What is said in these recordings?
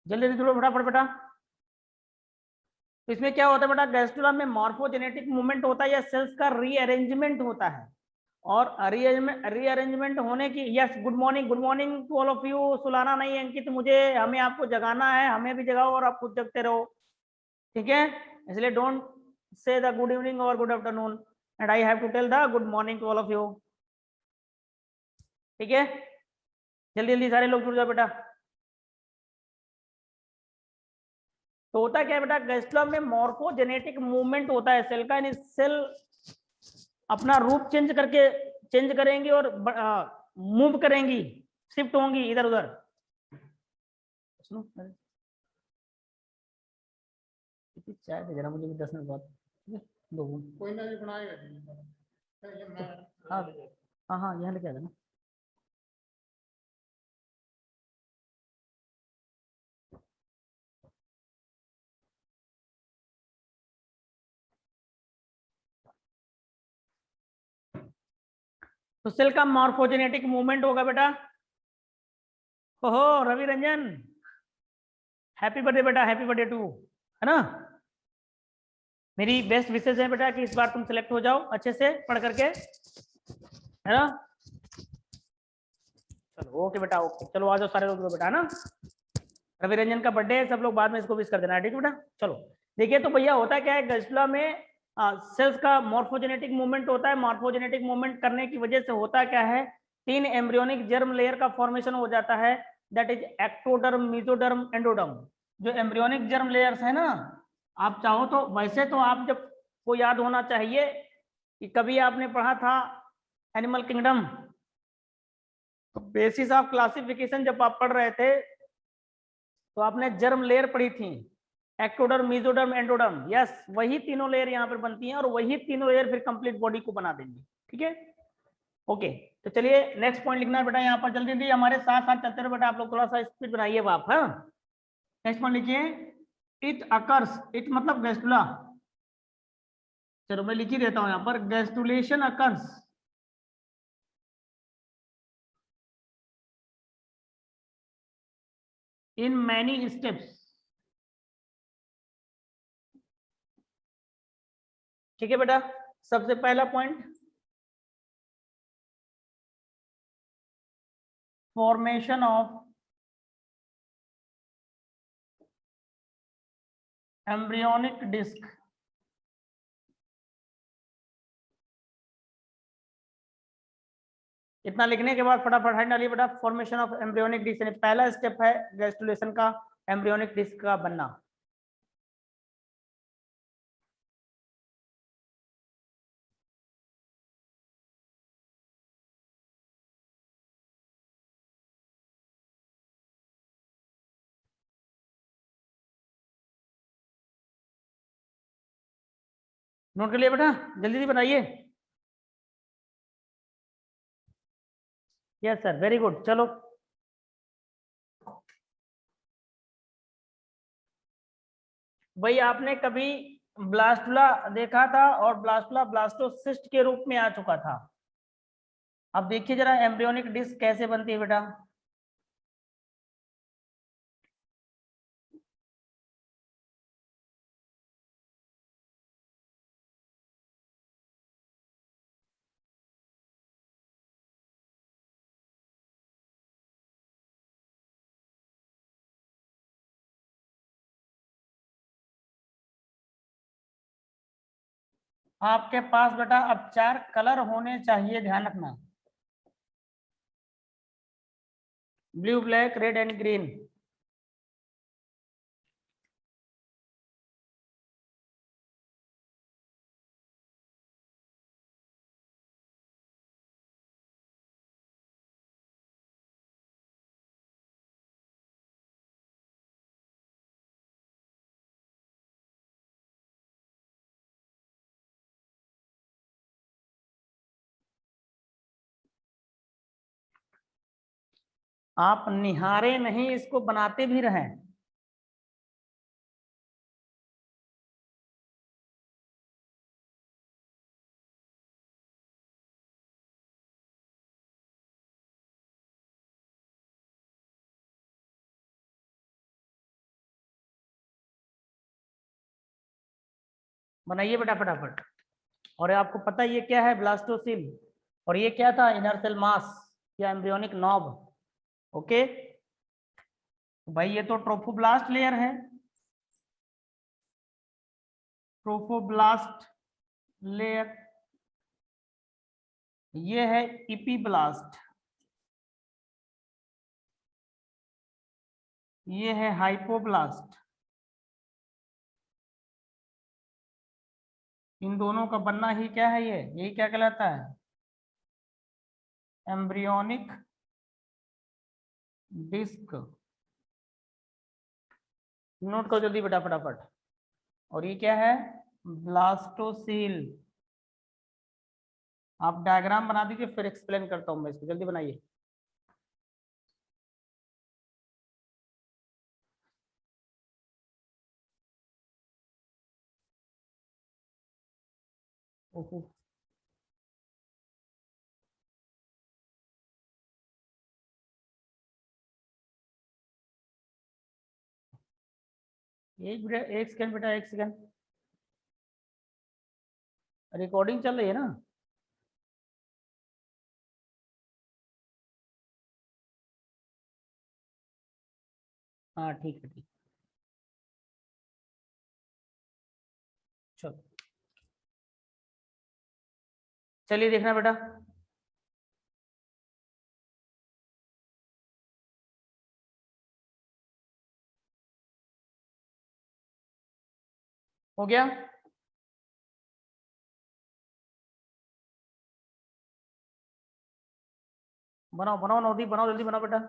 जल्दी जल्दी थोड़ा फटाफट बेटा। तो इसमें क्या होता है बेटा, गैस्ट्रोला में मॉर्फोजेनेटिक मूवमेंट होता है या सेल्स का रीअरेंजमेंट होता है। और रीअरेंजमेंट होने की, yes good morning to all of you. सुलाना नहीं है अंकित मुझे, हमें आपको जगाना है, हमें भी जगाओ और आप खुद जगते रहो, ठीक है। इसलिए don't say the good evening और good afternoon, and I have to tell the good morning to all of you, ठीक है। जल्दी जल्दी सारे लोग जुड़ जाओ बेटा। तो होता क्या है बेटा, गैस्ट्रोला में मॉर्फोजेनेटिक मूवमेंट होता है सेल का, यानी सेल अपना रूप चेंज करेंगी और मूव करेंगी, शिफ्ट होंगी इधर उधर। चाय दे जरा मुझे भी 10 मिनट बाद, ठीक है। दो कोई ना बनाएगा। हाँ हाँ हाँ, यहाँ लेके आ जाना। तो सेल का मॉर्फोजेनेटिक मूवमेंट होगा बेटा। ओहो रवि रंजन, हैप्पी बर्थडे बेटा, हैप्पी बर्थडे टू, है ना। मेरी बेस्ट विशेष है बेटा कि इस बार तुम सिलेक्ट हो जाओ अच्छे से पढ़ करके, है ना। चलो ओके बेटा, ओके चलो आ जाओ सारे लोग बेटा, है ना। रवि रंजन का बर्थडे है, सब लोग बाद में इसको विश कर देना, ठीक है बेटा। चलो देखिए, तो भैया होता क्या है, गैस्ट्रोला में सेल्स का मॉर्फोजेनेटिक मूवमेंट होता है। मॉर्फोजेनेटिक मूवमेंट करने की वजह से होता क्या है, 3 एम्ब्रियोनिक जर्म लेयर का फॉर्मेशन हो जाता है, that is ectoderm, mesoderm, endoderm. जो एम्ब्रियोनिक जर्म लेयर्स है ना, आप चाहो तो वैसे तो आप जब को याद होना चाहिए कि कभी आपने पढ़ा था एनिमल किंगडम, तो बेसिस ऑफ क्लासिफिकेशन जब आप पढ़ रहे थे तो आपने जर्म लेयर पढ़ी थी, एक्टोडर्म, मेसोडर्म, एंडोडर्म। यस, वही तीनों लेयर यहाँ पर बनती हैं और वही तीनों लेयर फिर कंप्लीट बॉडी को बना देंगे, ठीक है। ओके, तो चलिए नेक्स्ट पॉइंट लिखना है बेटा यहाँ पर, जल्दी जल्दी हमारे साथ साथ चलते रहो बेटा, आप लोग थोड़ा सा स्पीड बनाइए आप। हाँ, नेक्स्ट पॉइंट लिखिए, इट अकर्स, इट मतलब गैस्ट्रुला। चलो मैं लिख ही देता हूँ यहाँ पर, gastrulation occurs in many steps, ठीक है बेटा। सबसे पहला point, formation of embryonic disc. इतना लिखने के बाद फटाफट हेड डालिए बेटा, फॉर्मेशन ऑफ एम्ब्रियोनिक डिस्क, यानी पहला स्टेप है गैस्ट्रुलेशन का, एम्ब्रियोनिक डिस्क का बनना। नोट कर लिया बेटा, जल्दी जल्दी बताइए। Yes sir, very good. चलो भाई, आपने कभी ब्लास्टुला देखा था और ब्लास्टुला ब्लास्टोसिस्ट के रूप में आ चुका था। अब देखिए जरा एम्ब्रियोनिक डिस्क कैसे बनती है बेटा। आपके पास बेटा अब 4 कलर होने चाहिए, ध्यान रखना, blue, black, red and green. आप निहारे नहीं, इसको बनाते भी रहें। बनाइए बेटा फटाफट। और आपको पता है ये क्या है, ब्लास्टोसिल, और ये क्या था, इनर सेल मास या एम्ब्रियोनिक नॉब। ओके भाई, ये तो ट्रोफोब्लास्ट लेयर है, ट्रोफोब्लास्ट लेयर। ये है इपीब्लास्ट, ये है हाइपोब्लास्ट। इन दोनों का बनना ही क्या है, ये यही क्या कहलाता है, एम्ब्रियोनिक डिस्क। नोट करो जल्दी बेटा फटाफट। और ये क्या है, ब्लास्टोसील। आप डायग्राम बना दीजिए, फिर एक्सप्लेन करता हूं मैं इसको, जल्दी बनाइए। ओहो, एक सेकंड बेटा, एक सेकंड, रिकॉर्डिंग चल रही है ना। हाँ ठीक है, ठीक। चलो चलिए देखना बेटा। हो गया, बनाओ बनाओ नोटी, बनाओ जल्दी बनाओ बेटा।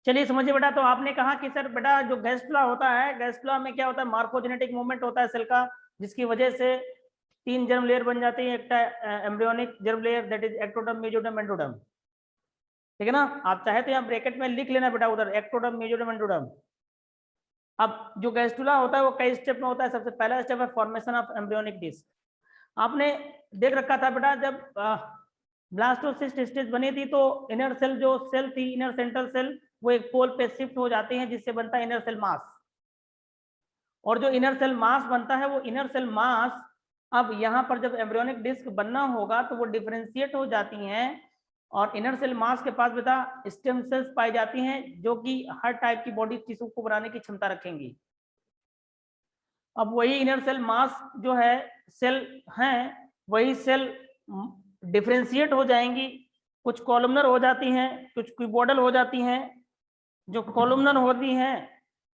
चलिए समझिए बेटा, तो आपने कहा कि सर बेटा जो गैस्ट्रुला होता है, गैस्ट्रुला में क्या होता है, मार्फोजेनेटिक मूवमेंट होता है सेल का, जिसकी वजह से 3 जर्म लेयर बन जाती है। एक embryonic germ layer, that is ectoderm, mesoderm, endoderm. ठीक है ना। आप चाहे तो यहाँ ब्रैकेट में लिख लेना बेटा, उधर एक्टोडर्म, मेसोडर्म, एंडोडर्म। अब जो गैस्ट्रुला होता है वो कई स्टेप में होता है। सबसे पहला स्टेप है फॉर्मेशन ऑफ एम्ब्रियोनिक डिस्क। आपने देख रखा था बेटा, जब ब्लास्टोसिस्ट स्टेज बनी थी तो इनर सेल जो सेल थी, इनर सेंट्रल सेल, वो एक पोल पे शिफ्ट हो जाते हैं, जिससे बनता है इनर सेल मास। और जो इनर सेल मास बनता है, वो इनर सेल मास अब यहाँ पर जब एम्ब्रियोनिक डिस्क बनना होगा तो वो डिफरेंशिएट हो जाती हैं, और इनर सेल मास के पास बेटा स्टेम सेल्स पाई जाती हैं, जो कि हर टाइप की बॉडी टिश्यू को बनाने की क्षमता रखेंगी। अब वही इनर सेल मास जो है सेल हैं, वही सेल डिफरेंशिएट हो जाएंगी, कुछ कॉलमनर हो जाती हैं, कुछ क्यूबोडल हो जाती हैं। जो कॉलमनर होती हैं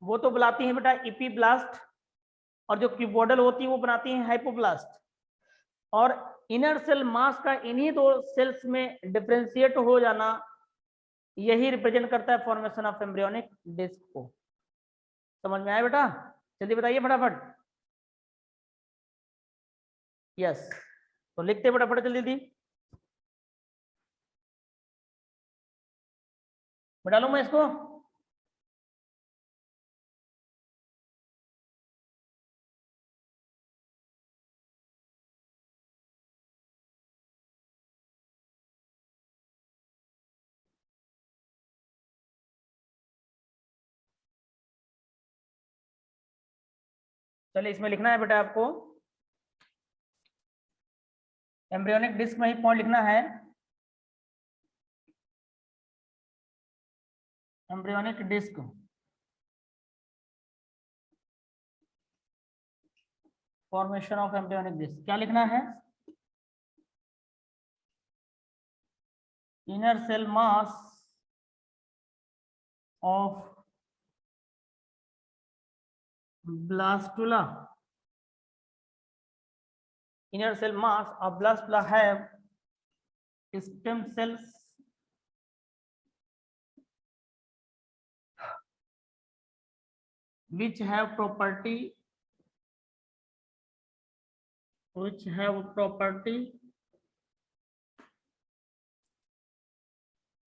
वो तो बुलाती हैं बेटा इपीब्लास्ट, और जो क्यूबोडल होती है वो बनाती हैं हाइपोब्लास्ट। और इनर सेल मास का इन्हीं दो सेल्स में डिफरेंशिएट हो जाना, यही रिप्रेजेंट करता है फॉर्मेशन ऑफ एम्ब्रियोनिक डिस्क को। समझ में आया बेटा, जल्दी बताइए फटाफट। यस, तो लिखते फटाफट जल्दी जल्दी। बता लूं मैं इसको। चलिए इसमें लिखना है बेटा आपको, एम्ब्रियोनिक डिस्क में ही पॉइंट लिखना है, embryonic disc, formation of embryonic disc. क्या लिखना है, inner cell mass of blastula, inner cell mass of blastula have stem cells which have property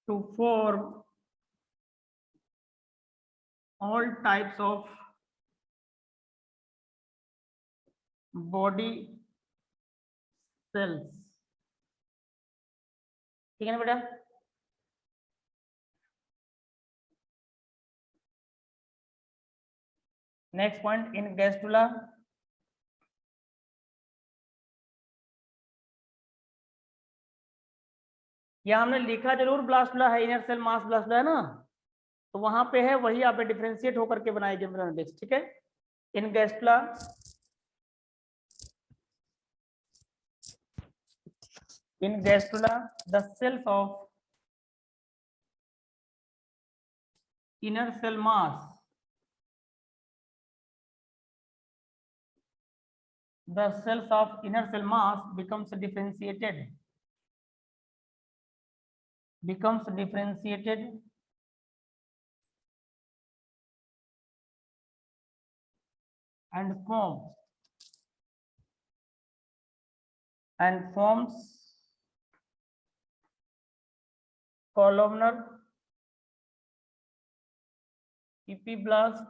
to form all types of body cells। ठीक है ना बेटा? नेक्स्ट पॉइंट, इन gastrula या हमने लिखा जरूर ब्लास्टुला है, इनर सेल मास ब्लास्टुला है ना, तो वहां पे है वही आप डिफरेंशिएट होकर के बनाए एम्ब्रियोनिक डिस्क। ठीक है, in gastrula the cells of inner cell mass, the cells of inner cell mass becomes differentiated and forms columnar epiblast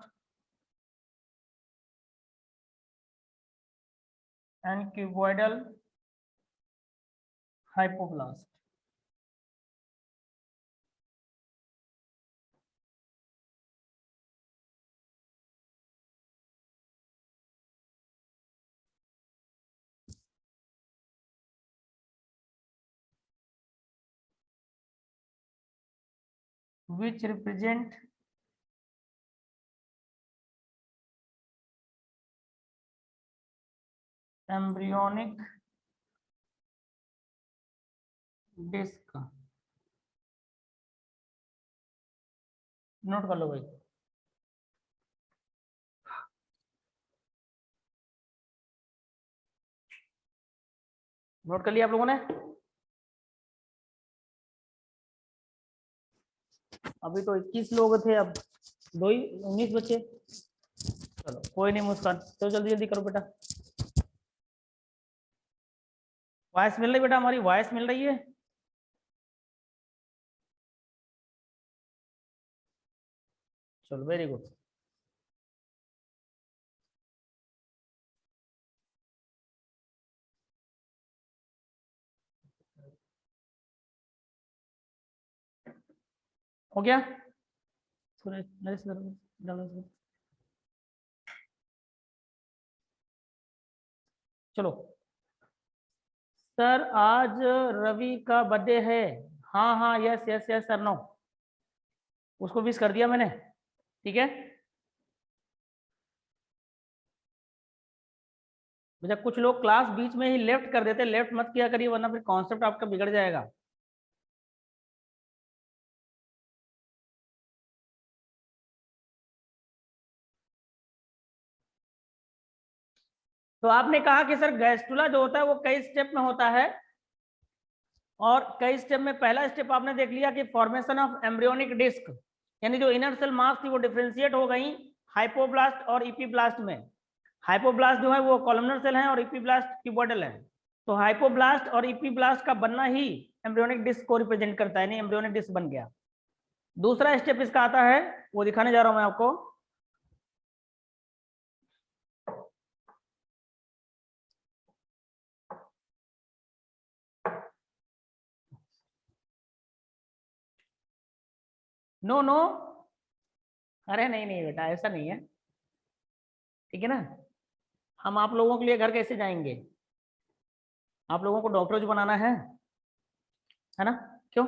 and cuboidal hypoblast। which represent embryonic disc। Note कर लो भाई। Note कर लिया आप लोगों ने? अभी तो 21 लोग थे, अब 19 बच्चे। चलो कोई नहीं मुस्कान, तो जल्दी जल्दी करो बेटा। वॉइस मिल रही बेटा? हमारी वॉइस मिल रही है? चलो वेरी गुड। हो गया? चलो सर आज रवि का बर्थडे है। हाँ हाँ yes yes yes sir, no उसको विश कर दिया मैंने। ठीक है बेटा, कुछ लोग क्लास बीच में ही लेफ्ट कर देते, लेफ्ट मत किया करिए वरना फिर कॉन्सेप्ट आपका बिगड़ जाएगा। तो आपने कहा कि सर गैस्ट्रुला जो होता है वो कई स्टेप में होता है, और कई स्टेप में पहला स्टेप आपने देख लिया कि फॉर्मेशन ऑफ एम्ब्रियोनिक डिस्क, यानी जो इनर सेल मास थी वो डिफरेंशिएट हो गई हाइपोब्लास्ट और इपीब्लास्ट में। हाइपोब्लास्ट जो है वो कॉलमनर सेल है और इपीब्लास्ट क्यूबोइडल है। तो हाइपोब्लास्ट और इपीब्लास्ट का बनना ही एम्ब्रियोनिक डिस्क को रिप्रेजेंट करता है, यानी एम्ब्रियोनिक डिस्क बन गया। दूसरा स्टेप इसका आता है, वो दिखाने जा रहा हूं मैं आपको। नो नो, अरे नहीं नहीं बेटा ऐसा नहीं है, ठीक है ना। हम आप लोगों के लिए घर कैसे जाएंगे? आप लोगों को डॉक्टर जो बनाना है ना? क्यों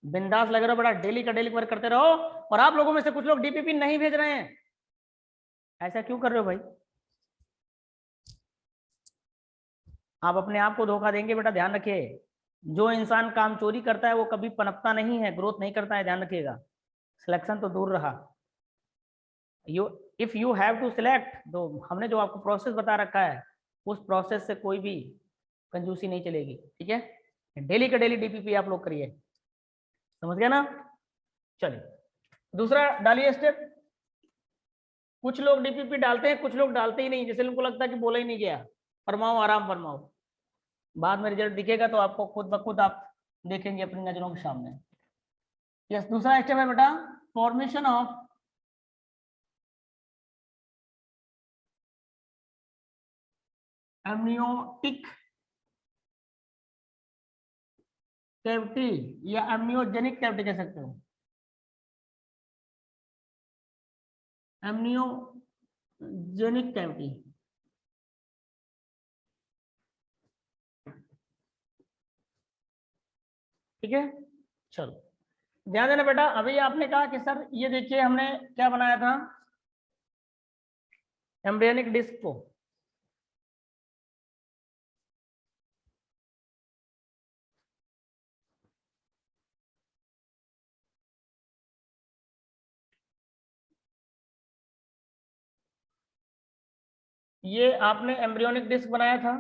बिंदास लग रहा हो बेटा, डेली का डेली वर्क करते रहो। और आप लोगों में से कुछ लोग डीपीपी नहीं भेज रहे हैं, ऐसा क्यों कर रहे हो भाई? आप अपने आप को धोखा देंगे बेटा, ध्यान रखिए। जो इंसान काम चोरी करता है वो कभी पनपता नहीं है, ग्रोथ नहीं करता है, ध्यान रखिएगा। सिलेक्शन तो दूर रहा। You if you have to select, तो हमने जो आपको प्रोसेस बता रखा है उस प्रोसेस से कोई भी कंजूसी नहीं चलेगी, ठीक है। डेली का डेली डीपीपी आप लोग करिए, समझ गया ना। चलिए दूसरा डालिए स्टेप। कुछ लोग डीपीपी डालते हैं, कुछ लोग डालते ही नहीं, जैसे उनको लगता है कि बोला ही नहीं गया। फरमाओ, आराम फरमाओ, बाद में रिजल्ट दिखेगा तो आपको खुद ब खुद आप देखेंगे अपनी नजरों के सामने। यस, दूसरा स्टेप है बेटा फॉर्मेशन ऑफ एमनियोटिक कैविटी या एमनियोजेनिक कैविटी कह सकते हो। एमनियोजेनिक कैविटी, ठीक है। चलो ध्यान देना बेटा, अभी आपने कहा कि सर ये देखिए हमने क्या बनाया था, एम्ब्रियोनिक डिस्क को। ये आपने एम्ब्रियोनिक डिस्क बनाया था,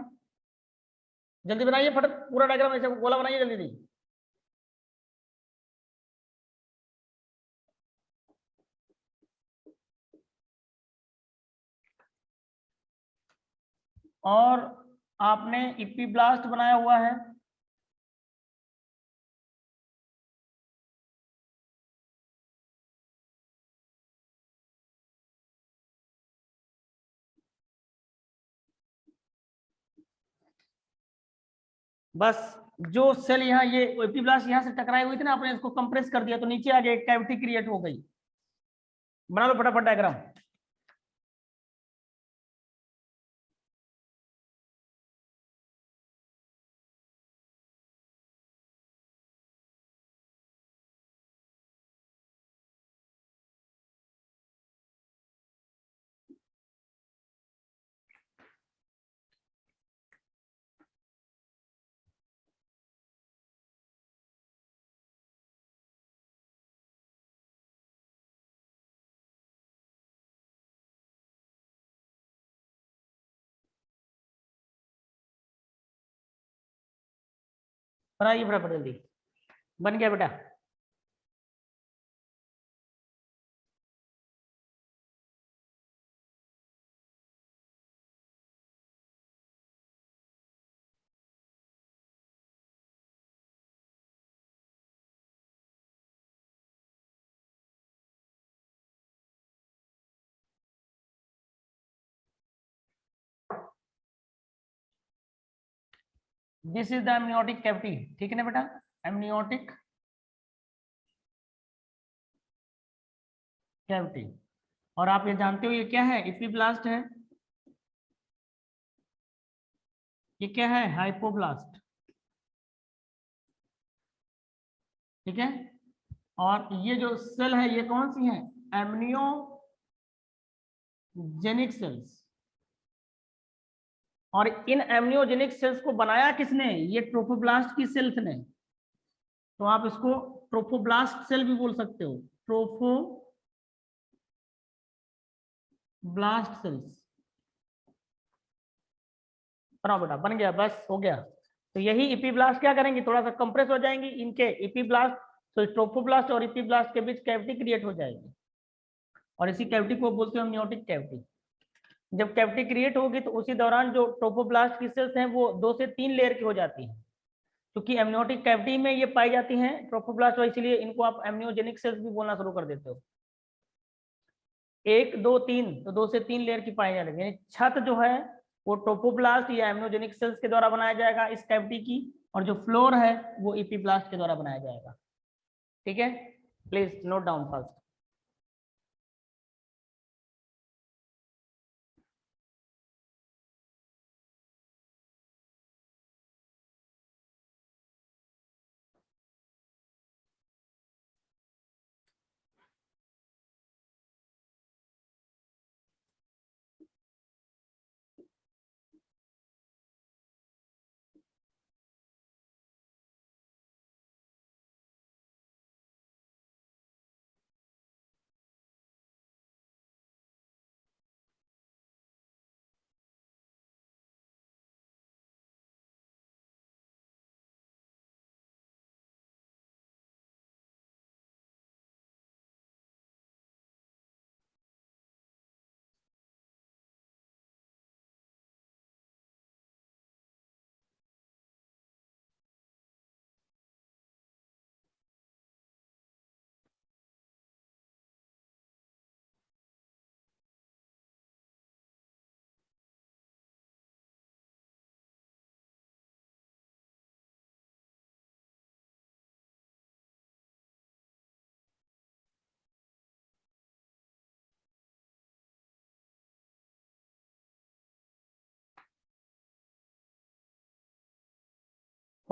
जल्दी बनाइए फट, पूरा डायग्राम ऐसे गोला बनाइए जल्दी जल्दी। और आपने इपीब्लास्ट बनाया हुआ है, बस जो सेल यहाँ ये एपिब्लास्ट यहाँ से टकराई हुई थी ना, आपने इसको कंप्रेस कर दिया तो नीचे आ गया, एक कैविटी क्रिएट हो गई। बना लो फटाफट डायग्राम। बनाइए फटाफट जल्दी, बन गया बेटा। This is the amniotic cavity, ठीक है ना बेटा, एमनियोटिक कैविटी। और आप ये जानते हो ये क्या है, इपीब्लास्ट है, ये क्या है, हाइपोब्लास्ट, ठीक है। और ये जो सेल है ये कौन सी है, एमनियोजेनिक सेल्स। और इन एमनियोजेनिक सेल्स को बनाया किसने, ये ट्रोफोब्लास्ट की सेल्स ने। तो आप इसको ट्रोफोब्लास्ट सेल भी बोल सकते हो, ट्रोफोब्लास्ट सेल्स। बनाओ बेटा, बन गया, बस हो गया। तो यही इपीब्लास्ट क्या करेंगे, थोड़ा सा कंप्रेस हो जाएंगी इनके इपीब्लास्ट, तो ट्रोफोब्लास्ट और इपीब्लास्ट के बीच कैविटी क्रिएट हो जाएगी, और इसी कैविटी को बोलते हैं एमनियोटिक कैविटी। जब कैविटी क्रिएट होगी तो उसी दौरान जो ट्रोफोब्लास्ट की सेल्स हैं वो 2 से 3 लेयर की हो जाती हैं, क्योंकि एमनियोटिक कैविटी में ये पाई जाती हैं ट्रोफोब्लास्ट, और इसलिए इनको आप एमनियोजेनिक सेल्स भी बोलना शुरू कर देते हो। 1 2 3, तो 2 से 3 लेयर की पाई जाती है, छत जो है वो ट्रोफोब्लास्ट या एमनियोजेनिक सेल्स के द्वारा बनाया जाएगा इस कैविटी की, और जो फ्लोर है वो इपीब्लास्ट के द्वारा बनाया जाएगा, ठीक है। Please note down first.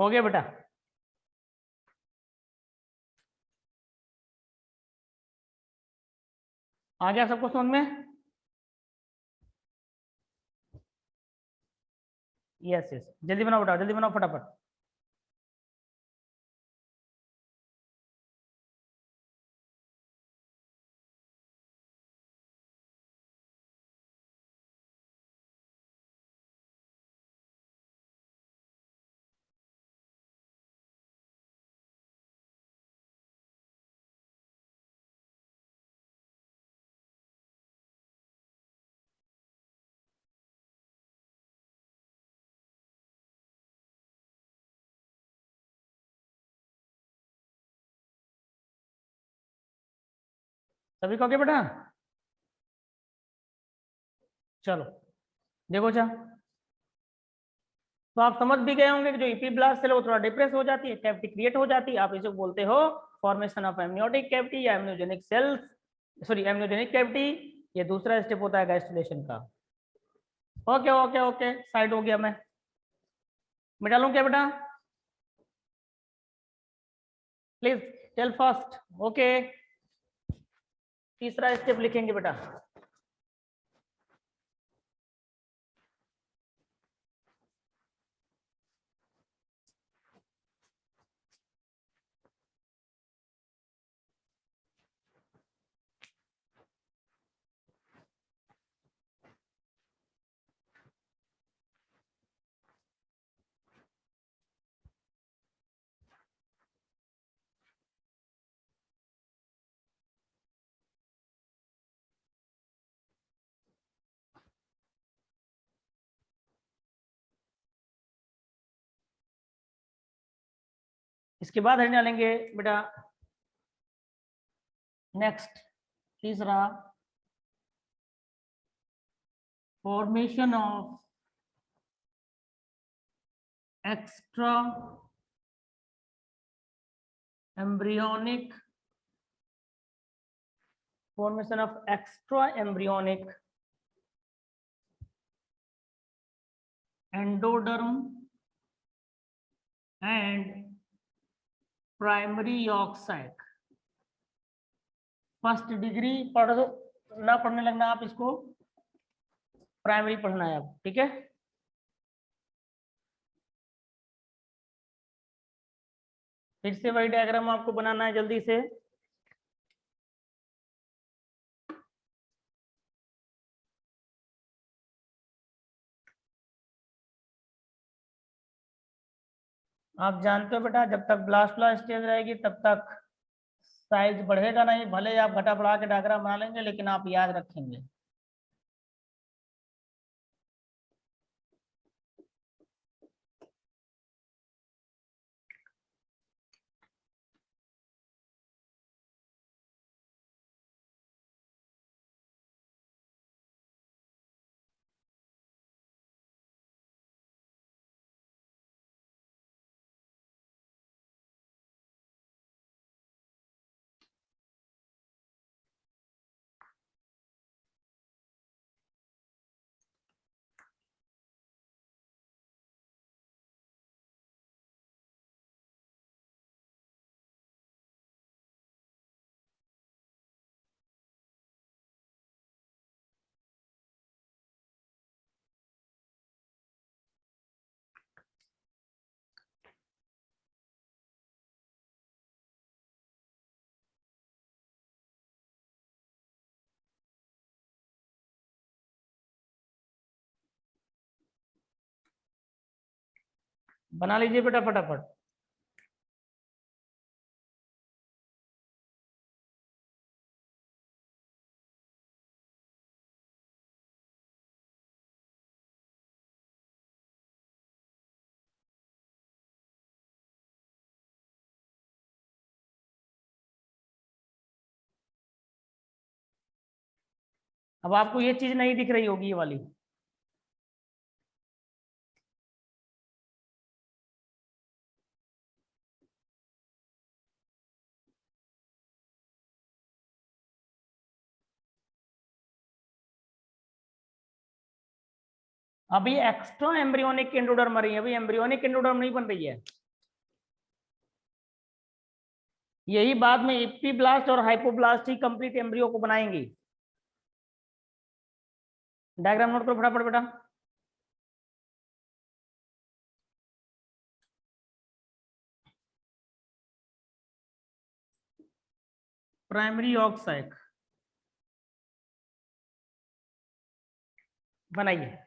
हो गया बेटा? आ गया सबको समझ में? यस यस, जल्दी बनाओ बेटा, जल्दी बनाओ फटाफट। सभी को, ओके बेटा? चलो देखो अच्छा, तो आप समझ भी गए होंगे कि जो ईपी ब्लास्ट सेल है वो थोड़ा डिप्रेस हो जाती है, कैविटी क्रिएट हो जाती है, आप इसे बोलते हो फॉर्मेशन ऑफ एमनियोटिक कैविटी या amniogenic sales, sorry amniogenic cavity. ये दूसरा स्टेप होता है गैस्ट्रुलेशन का। ओके ओके ओके, साइड हो गया, मैं मिटा लूं क्या बेटा? Please tell fast. ओके, तीसरा स्टेप लिखेंगे बेटा। इसके बाद हम डालेंगे बेटा नेक्स्ट, तीसरा, formation of extra embryonic, formation of extra embryonic endoderm and primary yolk sac। First degree पढ़ दो ना, पढ़ने लगना आप इसको, प्राइमरी पढ़ना है अब, ठीक है? फिर से वही डायग्राम आपको बनाना है जल्दी से। आप जानते हो बेटा, जब तक ब्लास्टोला स्टेज रहेगी तब तक साइज बढ़ेगा नहीं, भले ही आप घटा बढ़ा के डायग्राम बना लेंगे, लेकिन आप याद रखेंगे। बना लीजिए बेटा फटाफट। अब आपको ये चीज नहीं दिख रही होगी, ये वाली। अभी एक्स्ट्रा एम्ब्रियोनिक एंडोडर्म आ रही है, अभी एम्ब्रियोनिक एंडोडर्म नहीं बन रही है। यही बाद में एपिब्लास्ट और हाइपोब्लास्ट ही कंप्लीट एम्ब्रियो को बनाएंगी। डायग्राम नोट करो फटाफट बेटा। प्राइमरी यॉर्क साइक बनाइए।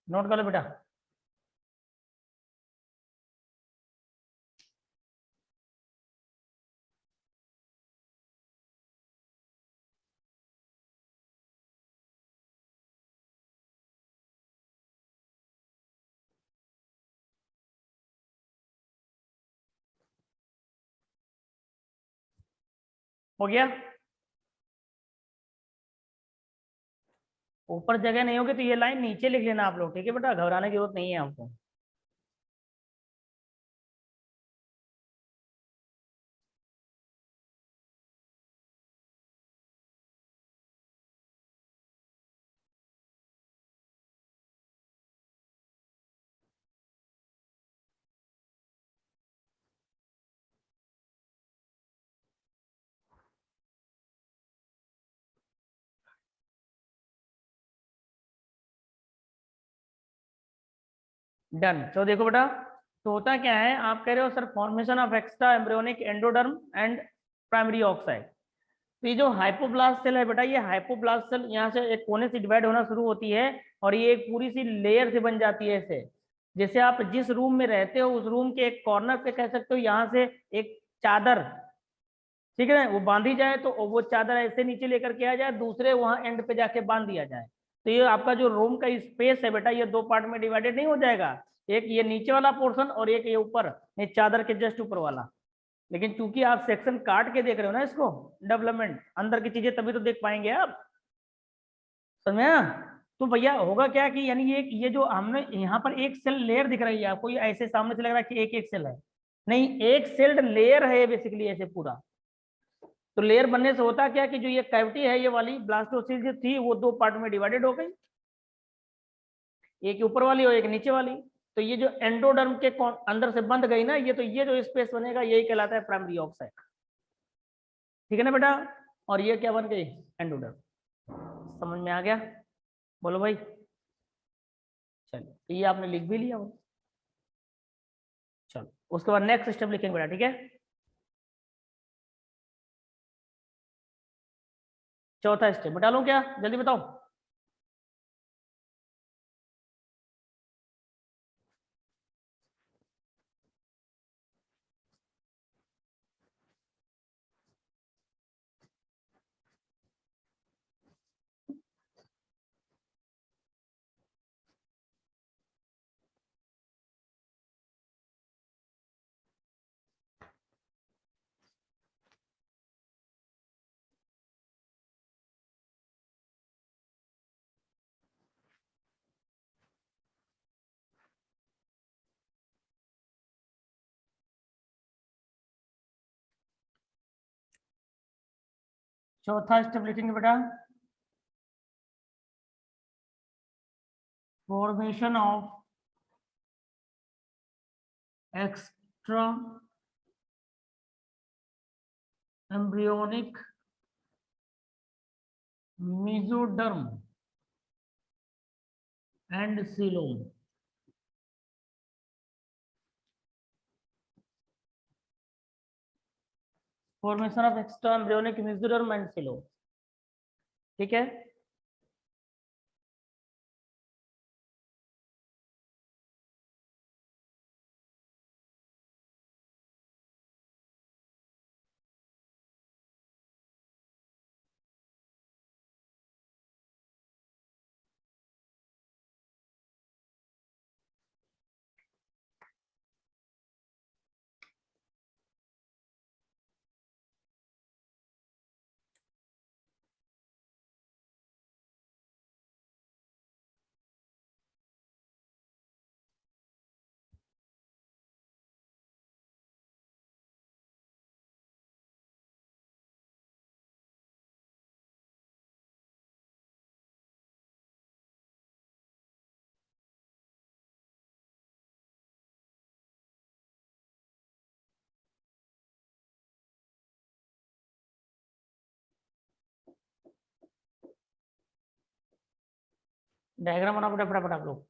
नोट कर लो बेटा। हो गया। ऊपर जगह नहीं होगी तो ये लाइन नीचे लिख लेना आप लोग, ठीक है बेटा, घबराने की जरूरत नहीं है हमको। डन। तो देखो बेटा, तो होता क्या है, आप कह रहे हो sir formation of extra embryonic endoderm and primary oxide. तो ये जो हाइपोब्लास्ट सेल है बेटा, ये हाइपोब्लास्ट सेल यहाँ से एक कोने से डिवाइड होना शुरू होती है और ये एक पूरी सी लेयर से बन जाती है ऐसे। जैसे आप जिस रूम में रहते हो उस रूम के एक कॉर्नर पे कह सकते हो यहाँ से एक चादर, ठीक है, वो बांधी जाए तो वो चादर ऐसे नीचे लेकर के आ जाए, दूसरे वहां एंड पे जाके बांध दिया जाए। तो ये आपका जो रूम का स्पेस है बेटा, ये दो पार्ट में डिवाइडेड नहीं हो जाएगा, एक ये नीचे वाला पोर्शन और एक ये ऊपर, ये चादर के जस्ट ऊपर वाला। लेकिन चूंकि आप सेक्शन काट के देख रहे हो ना इसको, डेवलपमेंट अंदर की चीजें तभी तो देख पाएंगे आप, समझा। तो भैया होगा क्या कि यानी ये जो हमने यहाँ पर एक सेल लेयर दिख रही है आपको, ये ऐसे सामने से लग रहा है कि एक एक सेल है, नहीं, एक सेल्ड लेयर है बेसिकली ऐसे पूरा। तो लेयर बनने से होता क्या कि जो ये कैविटी है, ये वाली ब्लास्टोसिल जो थी वो दो पार्ट में डिवाइडेड हो गई, एक ऊपर वाली और एक नीचे वाली। तो ये जो एंडोडर्म के अंदर से बंध गई ना, ये तो ये जो स्पेस बनेगा यही कहलाता है प्राइमरी ऑक्साइड, ठीक है ना बेटा। और ये क्या बन गई, एंडोडर्म। समझ में आ गया, बोलो भाई। चलो, तो ये आपने लिख भी लिया वो। चलो उसके बाद नेक्स्ट स्टेप लिखेंगे बेटा, ठीक है। चौथा स्टेप बता लूं क्या, जल्दी बताओ। चौथा स्टेप लिखेंगे बेटा, formation of extra embryonic mesoderm and coelom. Formation of extra embryonic mesoderm and coelom, ठीक है। डायग्राम बनाओ बेटा फटाफट आप लोग।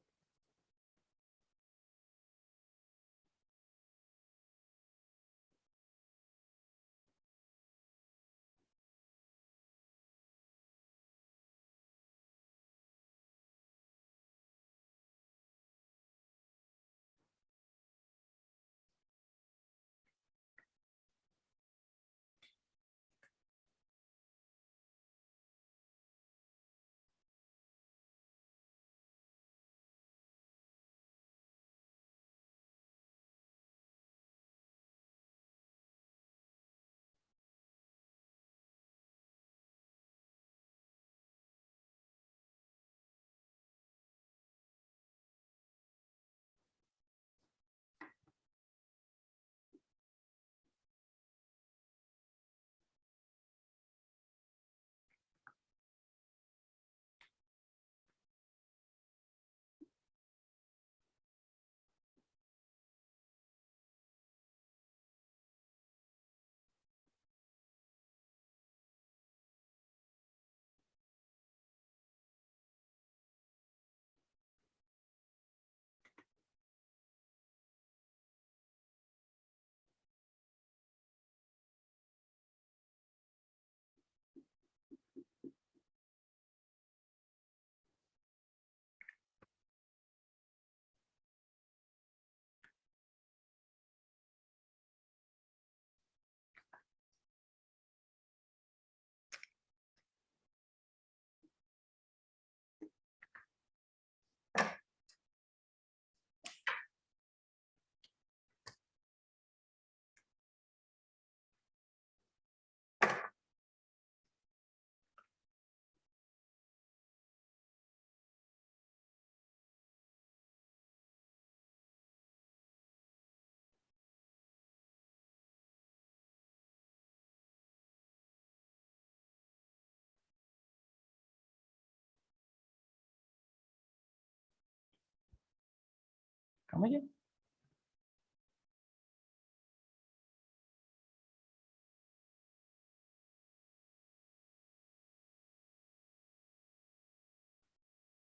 समझे?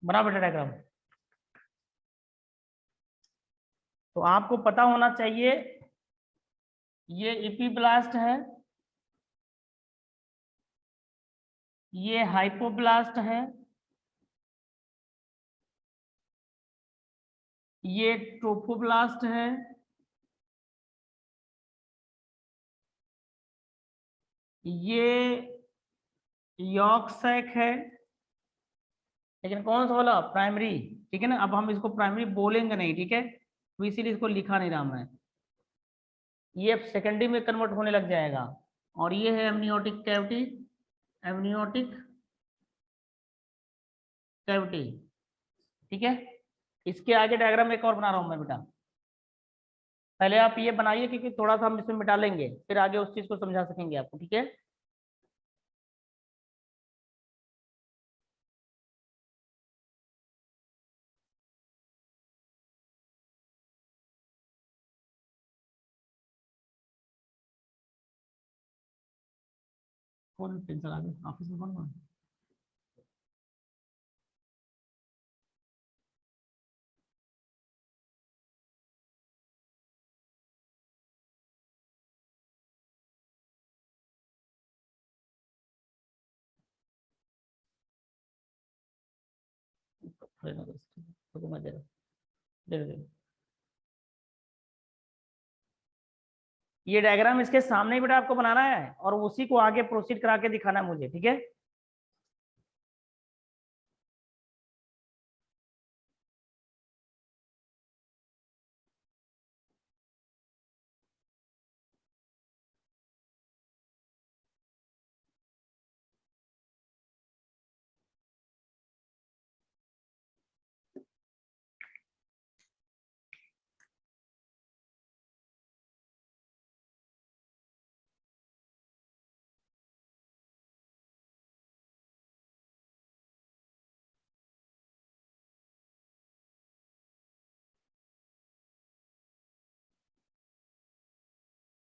बना बेटा डायग्राम। तो आपको पता होना चाहिए, ये इपीब्लास्ट है, ये हाइपोब्लास्ट है, ये ट्रोफोब्लास्ट है, ये यॉर्क सैक है, लेकिन कौन सा वाला? प्राइमरी, ठीक है ना। अब हम इसको प्राइमरी बोलेंगे नहीं, ठीक है, तो इसीलिए इसको लिखा नहीं रहा मैं। ये अब सेकेंडरी में कन्वर्ट होने लग जाएगा। और ये है एमनियोटिक कैविटी, एमनियोटिक कैविटी, ठीक है। इसके आगे डायग्राम एक और बना रहा हूं मैं बेटा, पहले आप ये बनाइए क्योंकि थोड़ा सा हम इसमें मिटा लेंगे, फिर आगे उस चीज को समझा सकेंगे आपको, ठीक है। कौन पेन चला गया ऑफिस में? कौन कौन? तो मैं दे रहा हूँ, दे दे। ये डायग्राम इसके सामने ही बेटा आपको बनाना है और उसी को आगे प्रोसीड करा के दिखाना है मुझे, ठीक है?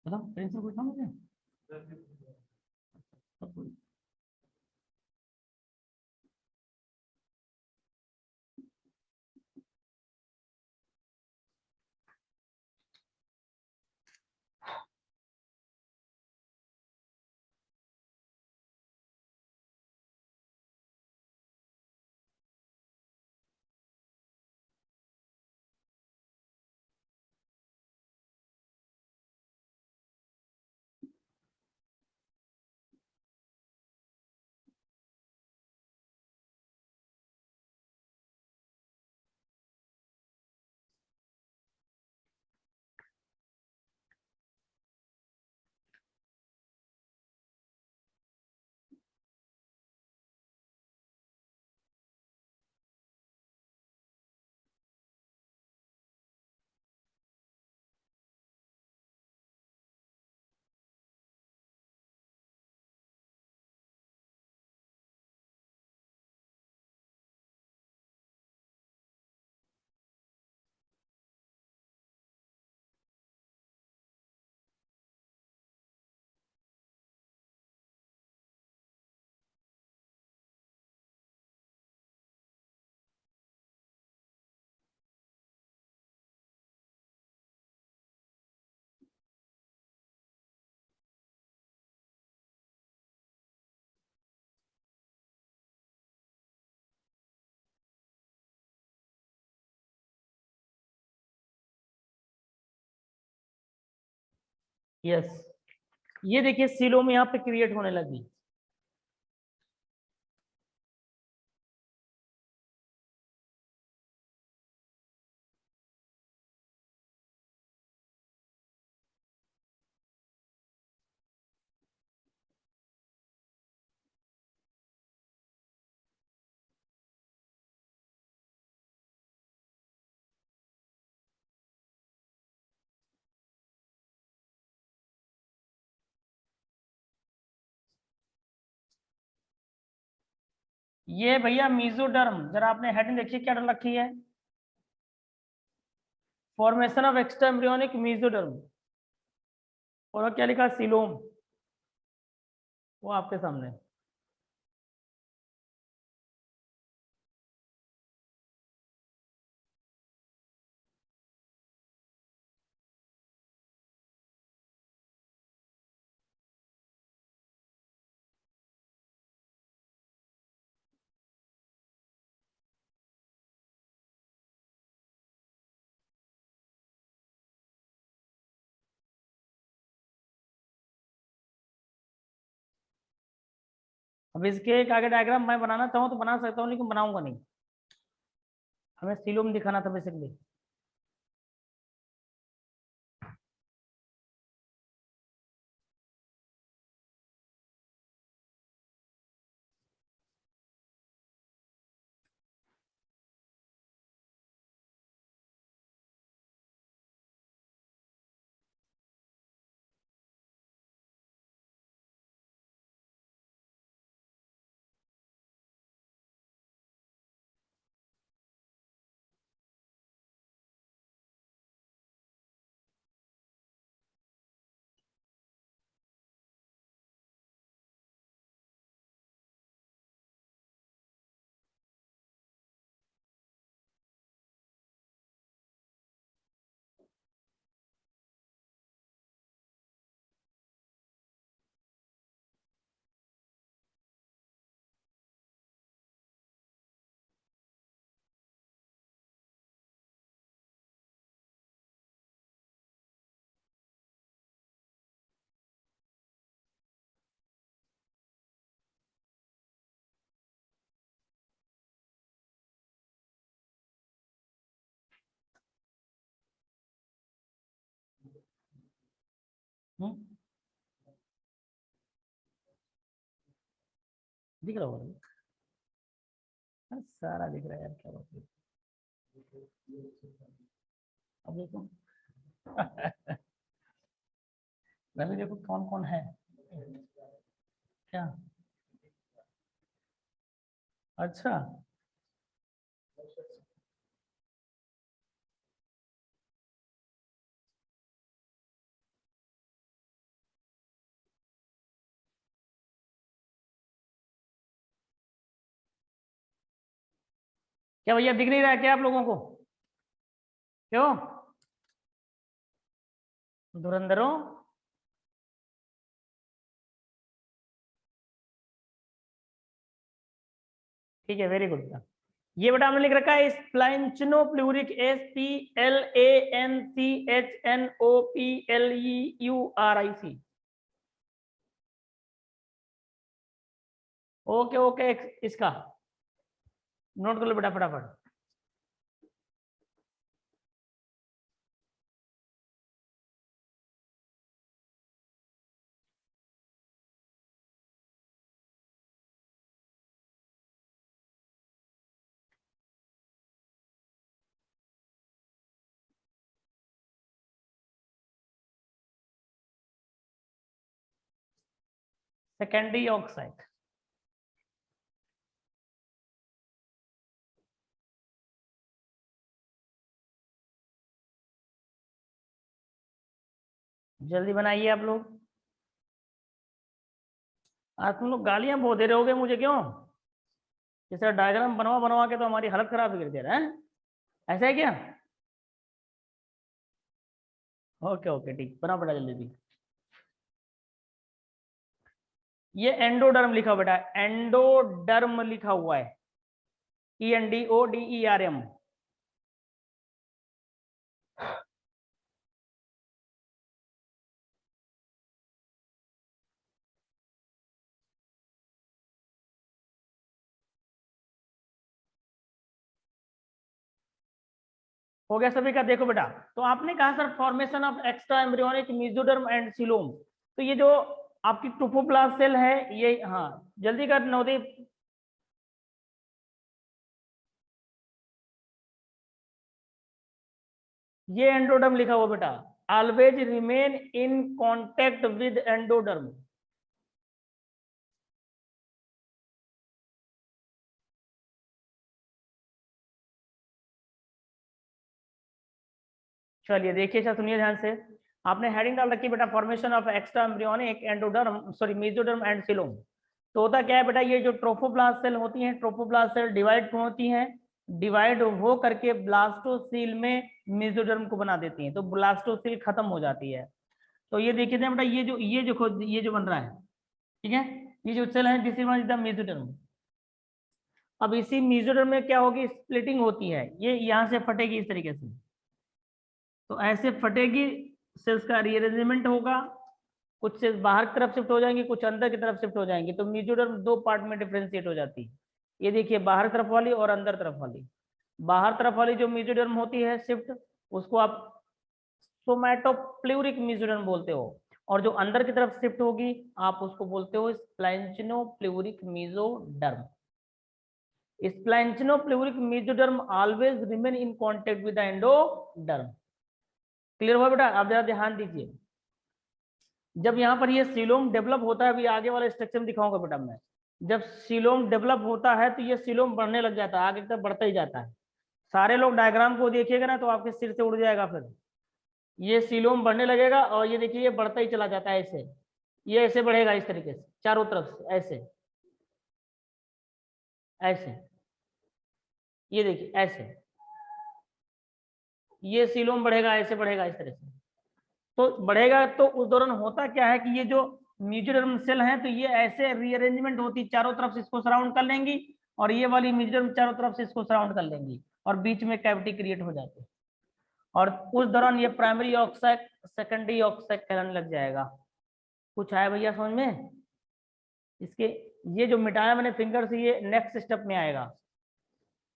बताओ पेंसिल पूछना मुझे। यस, ये देखिए सीलोम यहाँ पे क्रिएट होने लगी। ये भैया मीजोडर्म, जरा आपने हेडिंग देखिए क्या डर रखी है, formation of extra embryonic mesoderm, और क्या लिखा सीलोम, वो आपके सामने। अब इसके एक आगे डायग्राम मैं बनाना चाहूँ तो बना सकता हूँ, लेकिन बनाऊंगा नहीं, हमें सीलोम दिखाना था बेसिकली। दिख रहा होगा सारा दिख रहा है यार, क्या बात है। अब देखो रवि देखो कौन कौन है क्या। अच्छा क्या भैया दिख नहीं रहा है क्या आप लोगों को? क्यों धुरंधरों? ठीक है वेरी गुड। ये बेटा हमने लिख रखा है स्प्लैंचनो प्लूरिक SPLANCHNOPLEURIC। ओके ओके इसका नोट कर लो बेटा फटाफट। सेकेंडरी ऑक्साइड जल्दी बनाइए आप लोग। आज तुम लोग गालियां बहुत दे रहे होगे मुझे, क्यों? जैसे डायग्राम बनवा बनवा के तो हमारी हालत खराब कर दे रहा है, ऐसा है क्या? ओके ओके ठीक, बना बेटा जल्दी जल्दी। ये एंडोडर्म लिखा बेटा, एंडोडर्म लिखा हुआ है, ENDODERM। हो गया सभी का? देखो बेटा, तो आपने कहा sir formation of extra embryonic mesoderm and coelom, तो ये जो आपकी ट्रोफोप्लास्ट सेल है ये, हाँ जल्दी कर नवदीप। ये एंडोडर्म लिखा हुआ बेटा, always remain in contact with endoderm. चलिए देखिए, अच्छा सुनिए ध्यान से, आपने हेडिंग डाल रखी बेटा formation of extra embryonic endoderm sorry mesoderm and coelom. तो होता क्या है बेटा, ये जो ट्रोफोप्लास्ट सेल होती हैं, ट्रोफोप्लास्ट सेल डिवाइड होती हैं, डिवाइड हो करके ब्लास्टोसील में मेसोडर्म को बना देती हैं, तो ब्लास्टोसील खत्म हो जाती है। तो ये देखिए बेटा, ये जो बन रहा है, ठीक है, ये जो सेल है दिस इज द मेसोडर्म। अब इसी मेसोडर्म में क्या होगी, स्प्लिटिंग होती है, ये यहाँ से फटेगी इस तरीके से, तो ऐसे फटेगी, सेल्स का रीअरेंजमेंट होगा, कुछ सेल्स बाहर की तरफ शिफ्ट हो जाएंगी, कुछ अंदर की तरफ शिफ्ट हो जाएंगी, तो मेसोडर्म दो पार्ट में डिफरेंशिएट हो जाती है। ये देखिए बाहर तरफ वाली और अंदर तरफ वाली। बाहर तरफ वाली जो मेसोडर्म होती है शिफ्ट, उसको आप सोमैटोप्लूरिक मेसोडर्म बोलते हो, और जो अंदर की तरफ शिफ्ट होगी आप उसको बोलते हो splanchnopleuric mesoderm. Splanchnopleuric mesoderm always remain in contact with the endoderm. Clear हुआ बेटा? आप जरा ध्यान दीजिए, जब यहाँ पर ये सीलोम डेवलप होता है, अभी आगे वाला स्ट्रक्चर में दिखाऊंगा बेटा मैं, जब सीलोम डेवलप होता है तो ये सीलोम बढ़ने लग जाता है, आगे तक बढ़ता ही जाता है। सारे लोग डायग्राम को देखिएगा ना तो आपके सिर से उड़ जाएगा, फिर ये सीलोम बढ़ने लगेगा और ये देखिए ये बढ़ता ही चला जाता है ऐसे, ये ऐसे बढ़ेगा इस तरीके से चारों तरफ से, ऐसे ऐसे, ये देखिए ऐसे, ये सीलोम बढ़ेगा, ऐसे बढ़ेगा इस तरह से। तो बढ़ेगा तो उस दौरान होता क्या है कि ये जो मेसोडर्म सेल है तो ये ऐसे रीअरेंजमेंट होती, चारों तरफ से इसको सराउंड कर लेंगी, और ये वाली मेसोडर्म चारों तरफ से इसको सराउंड कर लेंगी, और बीच में कैविटी क्रिएट हो जाती है, और उस दौरान ये प्राइमरी ऑक्साइड सेकेंडरी ऑक्साइड कहलाने लग जाएगा। कुछ आया भैया समझ में? इसके ये जो मिटाया मैंने फिंगर से, ये नेक्स्ट स्टेप में आएगा,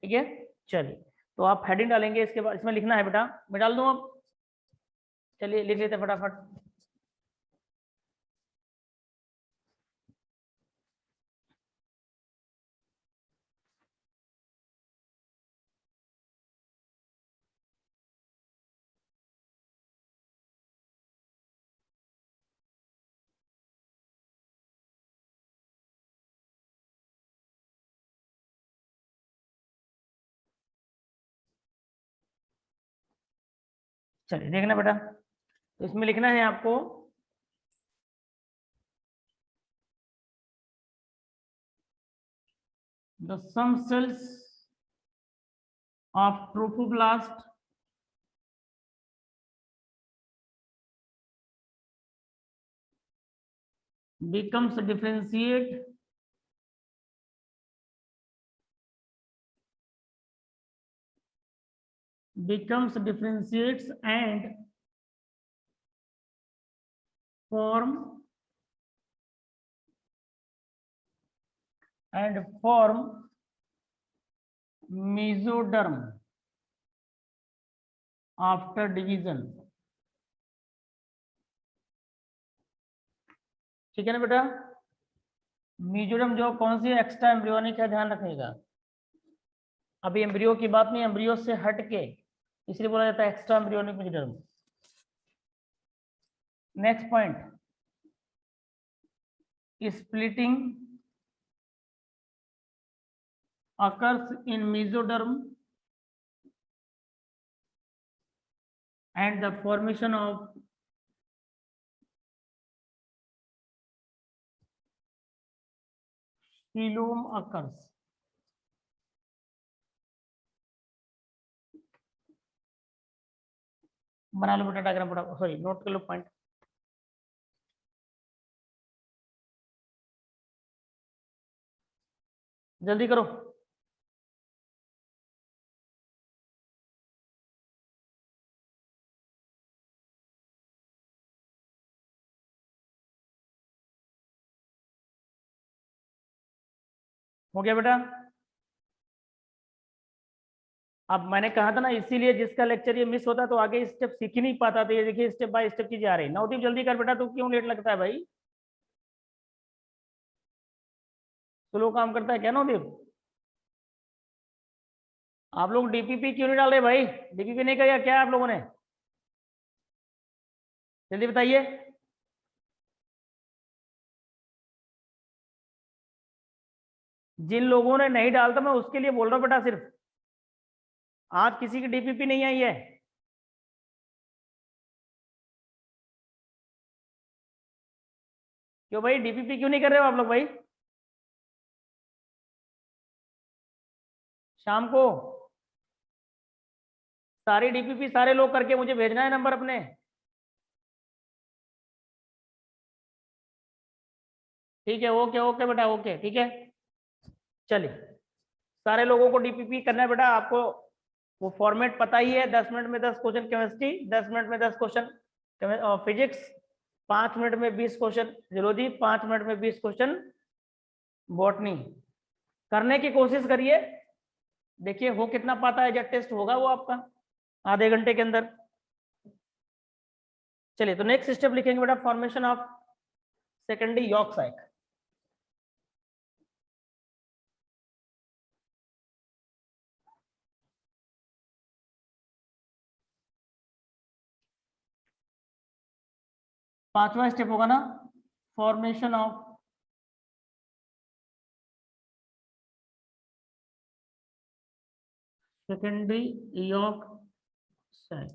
ठीक है। चलिए तो आप हेडिंग डालेंगे, इसके बाद इसमें लिखना है बेटा, मैं डाल दूं अब, चलिए लिख लेते फटाफट। चलिए देखना बेटा, तो इसमें लिखना है आपको the some cells of trophoblast becomes differentiate differentiates and form mesoderm after division। ठीक है ना बेटा, मेसोडर्म जो कौन सी एक्स्ट्रा एम्ब्रियोनिक है, ध्यान रखिएगा। अभी एम्ब्रियो की बात नहीं, एम्ब्रियो से हट के, इसलिए बोला जाता है extra embryonic mesoderm. Next point, splitting occurs in mesoderm and the formation of phloem occurs। बना लो बेटा डायग्राम, पड़ा सॉरी नोट कर लो पॉइंट। जल्दी करो। हो गया बेटा। अब मैंने कहा था ना, इसीलिए जिसका लेक्चर ये मिस होता तो आगे स्टेप सीख ही नहीं पाता था। ये देखिए स्टेप बाय स्टेप चीजें आ रही। नवदीप जल्दी कर बेटा, तो क्यों लेट लगता है भाई? स्लो काम करता है क्या नवदीप? आप लोग डीपीपी क्यों नहीं डाल रहे भाई? डीपीपी नहीं किया क्या आप लोगों ने? जल्दी बताइए। जिन लोगों ने नहीं डालता मैं उसके लिए बोल रहा हूँ बेटा, सिर्फ आज किसी की डीपीपी नहीं आई है। क्यों भाई डीपीपी क्यों नहीं कर रहे हो आप लोग भाई? शाम को सारी डीपीपी सारे लोग करके मुझे भेजना है नंबर अपने। ठीक है, ओके ओके बेटा, ओके ठीक है। चलिए, सारे लोगों को डीपीपी करना है बेटा। आपको वो फॉर्मेट पता ही है। 10 मिनट में 10 क्वेश्चन केमिस्ट्री, 10 मिनट में 10 क्वेश्चन फिजिक्स, 5 मिनट में 20 क्वेश्चन जूलॉजी, 5 मिनट में 20 क्वेश्चन बॉटनी। करने की कोशिश करिए, देखिए हो कितना पाता है। जब टेस्ट होगा वो आपका आधे घंटे के अंदर। चलिए, तो नेक्स्ट स्टेप लिखेंगे बेटा, फॉर्मेशन ऑफ सेकेंडरी यॉर्क साइक। पांचवा स्टेप होगा ना, formation of secondary York sac।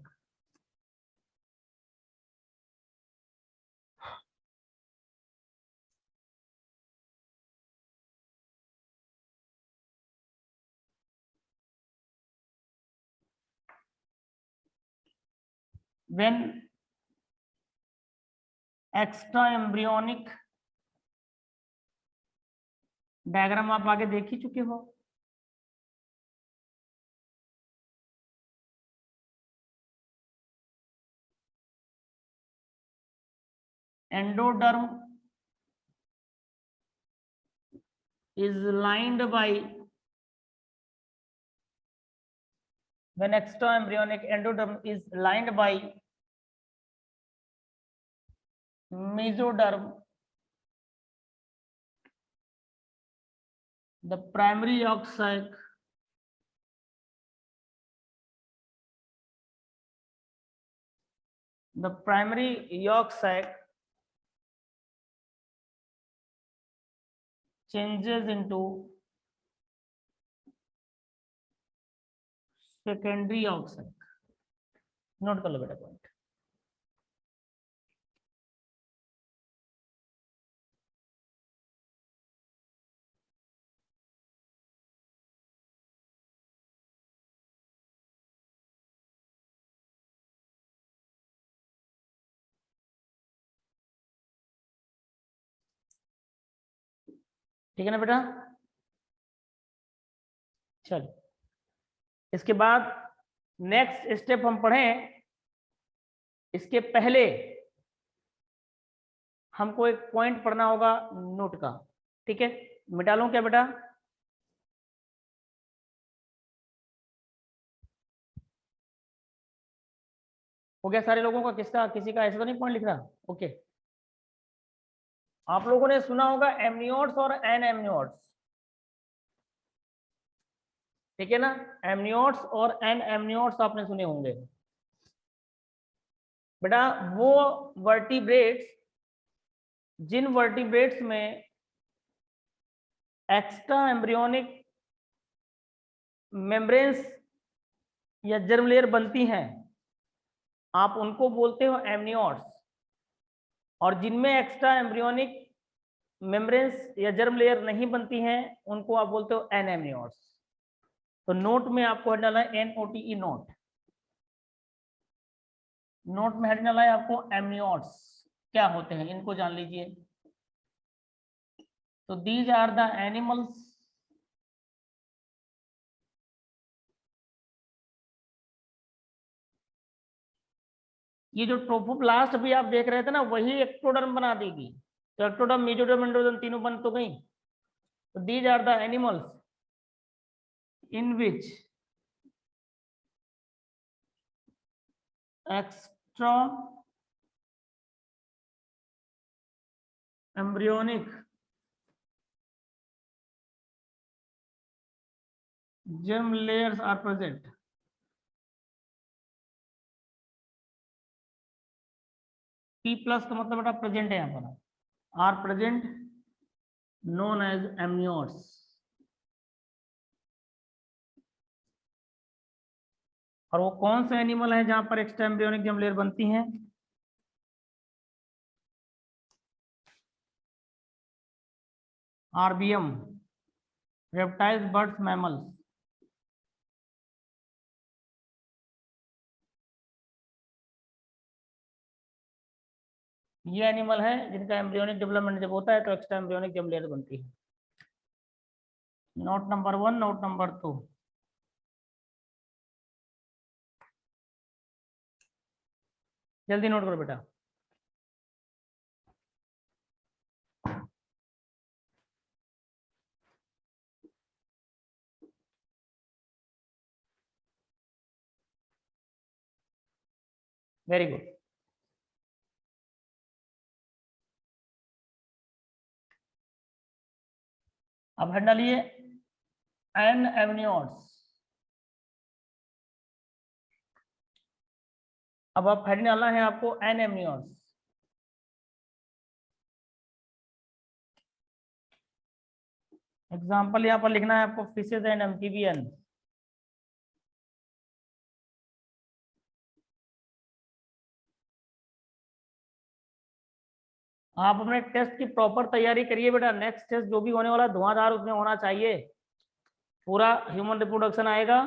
when extra embryonic, diagram आप आगे देख ही चुके हो। Endoderm is lined by, when extra embryonic endoderm is lined by mesoderm, the primary yolk sac changes into secondary yolk sac। Note कर लो बेटा point. ठीक है ना बेटा। चलो इसके बाद नेक्स्ट स्टेप हम पढ़ें, इसके पहले हमको एक पॉइंट पढ़ना होगा नोट का। ठीक है, मिटा लूं क्या बेटा? हो गया सारे लोगों का? किसका किसी का ऐसा तो नहीं पॉइंट लिख रहा? ओके। आप लोगों ने सुना होगा एमनियोट्स और एन एमनियोट्स, ठीक है ना? एमनियोट्स और एन एमनियोट्स आपने सुने होंगे बेटा। वो वर्टिब्रेट्स जिन वर्टिब्रेट्स में एक्स्ट्रा एम्ब्रियोनिक मेम्ब्रेन्स या जर्म लेयर बनती हैं, आप उनको बोलते हो एमनियोट्स। और जिनमें एक्स्ट्रा एम्ब्रियोनिक मेम्ब्रेन्स या जर्म लेयर नहीं बनती हैं, उनको आप बोलते हो एनएमनियोट्स। तो नोट में आपको हेड डालना है NOTE नोट। नोट में हेड डालना है आपको एमनियोट्स क्या होते हैं, इनको जान लीजिए। तो दीज आर द एनिमल्स ये जो ट्रोफोप्लास्ट भी आप देख रहे थे ना, वही एक्टोडर्म बना देगी। तो एक्टोडर्म, मेसोडर्म, एंडोडर्म तीनों बन तो गई। तो these are the animals in which extra embryonic germ layers are present। P plus का मतलब बेटा प्रेजेंट है यहाँ पर। Are present known as amniotes. और वो कौन से एनिमल है जहां पर एक्स्ट्रा एम्ब्रियोनिक जर्म लेयर बनती हैं? RBM, reptiles, birds, mammals. ये एनिमल है जिनका एम्ब्रियोनिक डेवलपमेंट जब होता है तो एक्स्ट्रा एम्ब्रियोनिक जर्म लेयर बनती है। Note number 1, note number 2। जल्दी नोट करो बेटा। Very good. अब हेड डालिए एन एमनियोट्स। अब आप हेड डालना है आपको एन एमनियोट्स। एग्जाम्पल यहाँ पर लिखना है आपको फिशेज एंड एम्फीबियन। आप अपने टेस्ट की प्रॉपर तैयारी करिए बेटा। नेक्स्ट टेस्ट जो भी होने वाला धुआंधार उसमें होना चाहिए, पूरा ह्यूमन रिप्रोडक्शन आएगा।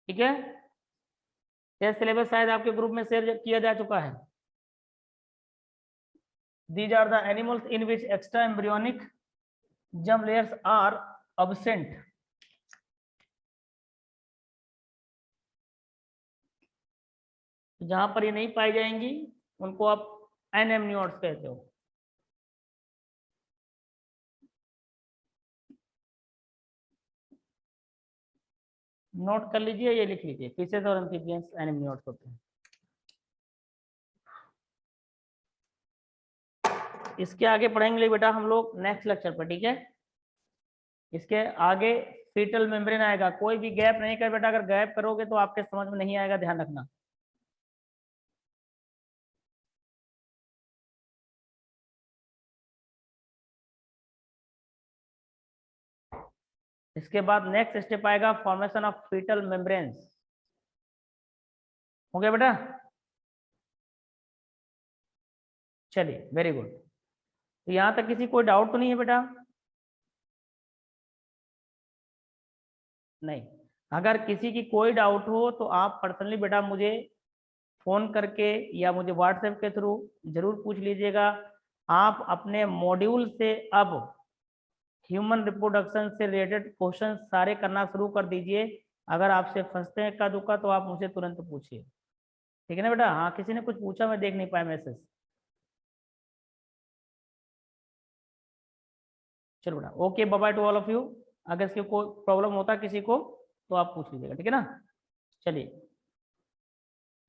ठीक है, टेस्ट सिलेबस शायद आपके ग्रुप में शेयर किया जा चुका है। These are the animals in which extra embryonic germ layers are absent। जहां पर ये नहीं पाई जाएंगी उनको आप एनेमनियोट्स कहते हो। नोट कर लीजिए, ये लिख लीजिए, फिशेस और एम्फीबियंस एनेमनियोट्स होते हैं। इसके आगे पढ़ेंगे बेटा हम लोग नेक्स्ट लेक्चर पर। ठीक है, इसके आगे फीटल मेम्ब्रेन आएगा। कोई भी गैप नहीं कर बेटा, अगर गैप करोगे तो आपके समझ में नहीं आएगा, ध्यान रखना। इसके बाद नेक्स्ट स्टेप आएगा फॉर्मेशन ऑफ फीटल मेम्ब्रेन्स। हो गया बेटा? चलिए वेरी गुड। तो यहाँ तक किसी कोई डाउट तो नहीं है बेटा? नहीं। अगर किसी की कोई डाउट हो तो आप पर्सनली बेटा मुझे फोन करके या मुझे व्हाट्सएप के थ्रू जरूर पूछ लीजिएगा। आप अपने मॉड्यूल से अब ह्यूमन रिप्रोडक्शन से रिलेटेड क्वेश्चन सारे करना शुरू कर दीजिए। अगर आपसे फंसते हैं का दुका तो आप मुझे तुरंत पूछिए, ठीक है ना बेटा? हाँ, किसी ने कुछ पूछा, मैं देख नहीं पाया मैसेज। चलो बेटा, okay, bye bye to all of you. अगर इसकी कोई प्रॉब्लम होता है किसी को तो आप पूछ लीजिएगा, ठीक है ना? चलिए,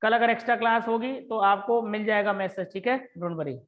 कल अगर एक्स्ट्रा क्लास होगी तो आपको मिल जाएगा मैसेज, ठीक है? Don't worry.